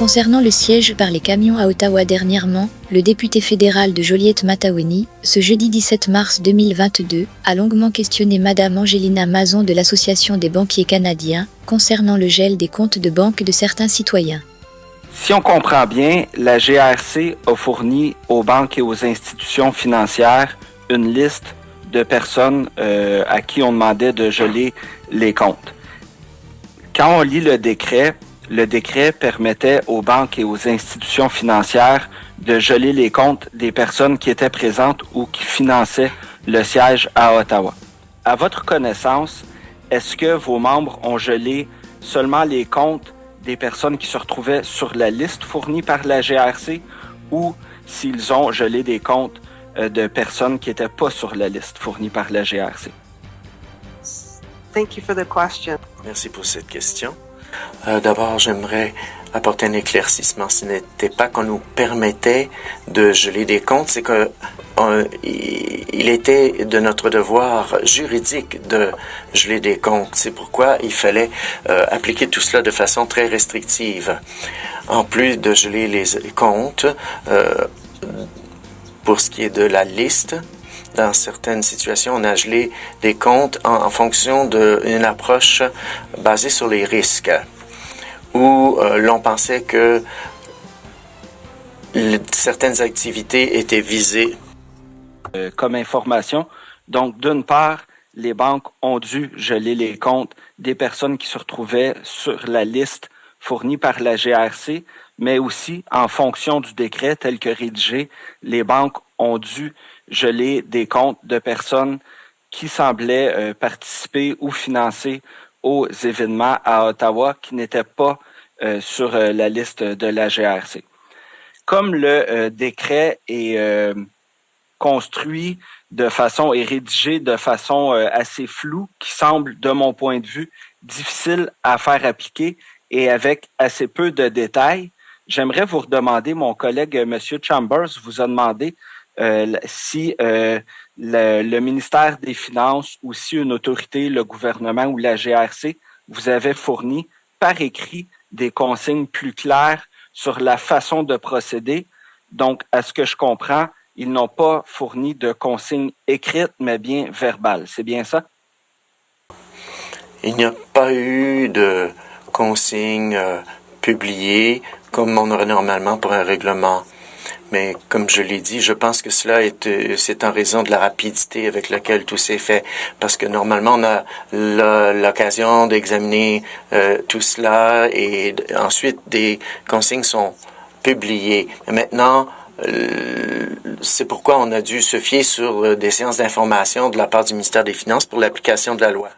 Concernant le siège par les camions à Ottawa dernièrement, le député fédéral de Joliette-Matawinie, ce jeudi 17 mars 2022, a longuement questionné Madame Angelina Mazon de l'Association des banquiers canadiens concernant le gel des comptes de banque de certains citoyens. Si on comprend bien, la GRC a fourni aux banques et aux institutions financières une liste de personnes à qui on demandait de geler les comptes. Quand on lit le décret permettait aux banques et aux institutions financières de geler les comptes des personnes qui étaient présentes ou qui finançaient le siège à Ottawa. À votre connaissance, est-ce que vos membres ont gelé seulement les comptes des personnes qui se retrouvaient sur la liste fournie par la GRC ou s'ils ont gelé des comptes de personnes qui n'étaient pas sur la liste fournie par la GRC? Thank you for the question. Merci pour cette question. D'abord, j'aimerais apporter un éclaircissement. Ce n'était pas qu'on nous permettait de geler des comptes, c'est que il était de notre devoir juridique de geler des comptes. C'est pourquoi il fallait appliquer tout cela de façon très restrictive. En plus de geler les comptes, pour ce qui est de la liste, dans certaines situations, on a gelé des comptes en fonction d'une approche basée sur les risques, où l'on pensait que certaines activités étaient visées. Comme information, donc d'une part, les banques ont dû geler les comptes des personnes qui se retrouvaient sur la liste fournie par la GRC, mais aussi en fonction du décret tel que rédigé, les banques ont dû geler des comptes de personnes qui semblaient participer ou financer aux événements à Ottawa qui n'étaient pas sur la liste de la GRC. Comme le décret est construit de façon et rédigé de façon assez floue, qui semble, de mon point de vue, difficile à faire appliquer et avec assez peu de détails, j'aimerais vous redemander, mon collègue M. Chambers vous a demandé si le ministère des Finances ou si une autorité, le gouvernement ou la GRC, vous avait fourni par écrit des consignes plus claires sur la façon de procéder. Donc, à ce que je comprends, ils n'ont pas fourni de consignes écrites, mais bien verbales. C'est bien ça? Il n'y a pas eu de consignes publiées comme on aurait normalement pour un règlement. Mais comme je l'ai dit, je pense que c'est en raison de la rapidité avec laquelle tout s'est fait. Parce que normalement, on a l'occasion d'examiner tout cela et ensuite des consignes sont publiées. Et maintenant, c'est pourquoi on a dû se fier sur des séances d'information de la part du ministère des Finances pour l'application de la loi.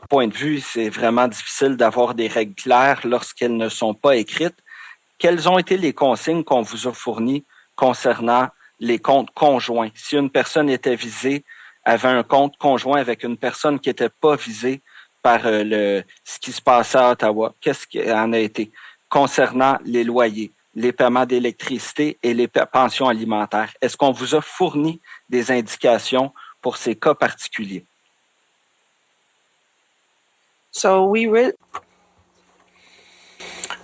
Point de vue, c'est vraiment difficile d'avoir des règles claires lorsqu'elles ne sont pas écrites. Quelles ont été les consignes qu'on vous a fournies concernant les comptes conjoints? Si une personne était visée, avait un compte conjoint avec une personne qui n'était pas visée par ce qui se passait à Ottawa, qu'est-ce qui en a été? Concernant les loyers, les paiements d'électricité et les pensions alimentaires, est-ce qu'on vous a fourni des indications pour ces cas particuliers?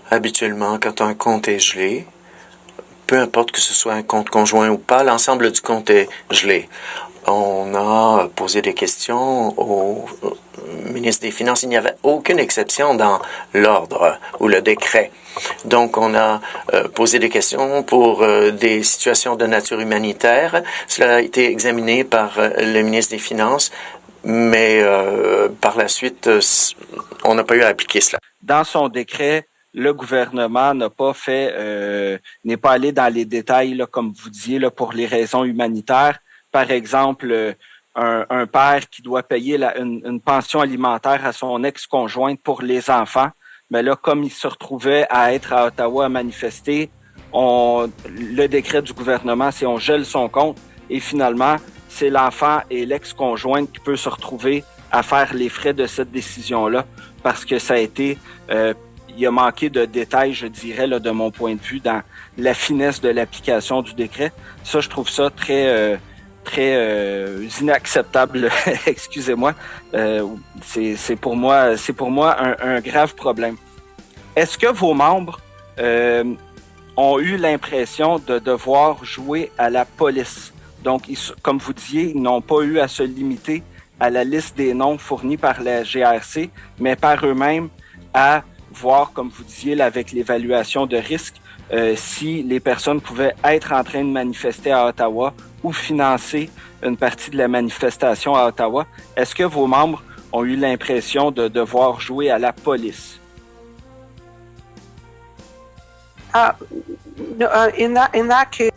Habituellement, quand un compte est gelé, peu importe que ce soit un compte conjoint ou pas, l'ensemble du compte est gelé. On a posé des questions au ministre des Finances. Il n'y avait aucune exception dans l'ordre ou le décret. Donc, on a posé des questions pour des situations de nature humanitaire. Cela a été examiné par le ministre des Finances, mais par la suite, on n'a pas eu à appliquer cela. Dans son décret, le gouvernement n'est pas allé dans les détails, là, comme vous disiez, là, pour les raisons humanitaires. Par exemple, un père qui doit payer une pension alimentaire à son ex-conjointe pour les enfants, mais là, comme il se retrouvait à être à Ottawa à manifester, le décret du gouvernement, c'est on gèle son compte et finalement, c'est l'enfant et l'ex-conjointe qui peut se retrouver à faire les frais de cette décision-là parce que ça a été... il a manqué de détails, je dirais, là, de mon point de vue, dans la finesse de l'application du décret. Ça, je trouve ça très inacceptable. Excusez-moi. C'est pour moi un grave problème. Est-ce que vos membres ont eu l'impression de devoir jouer à la police. Donc, comme vous disiez, ils n'ont pas eu à se limiter à la liste des noms fournis par la GRC, mais par eux-mêmes à voir, comme vous disiez, avec l'évaluation de risque, si les personnes pouvaient être en train de manifester à Ottawa ou financer une partie de la manifestation à Ottawa. Est-ce que vos membres ont eu l'impression de devoir jouer à la police? No, in that case,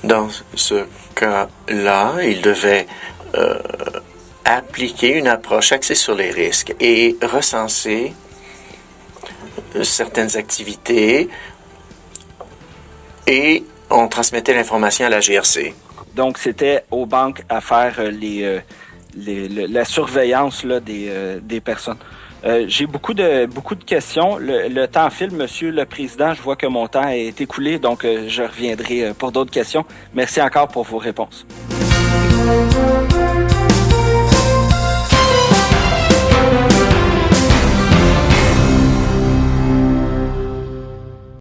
Dans ce cas-là, il devait appliquer une approche axée sur les risques et recenser certaines activités et on transmettait l'information à la GRC. Donc, c'était aux banques à faire la surveillance là, des personnes. J'ai beaucoup de questions. Le temps file, Monsieur le Président. Je vois que mon temps est écoulé, donc je reviendrai pour d'autres questions. Merci encore pour vos réponses.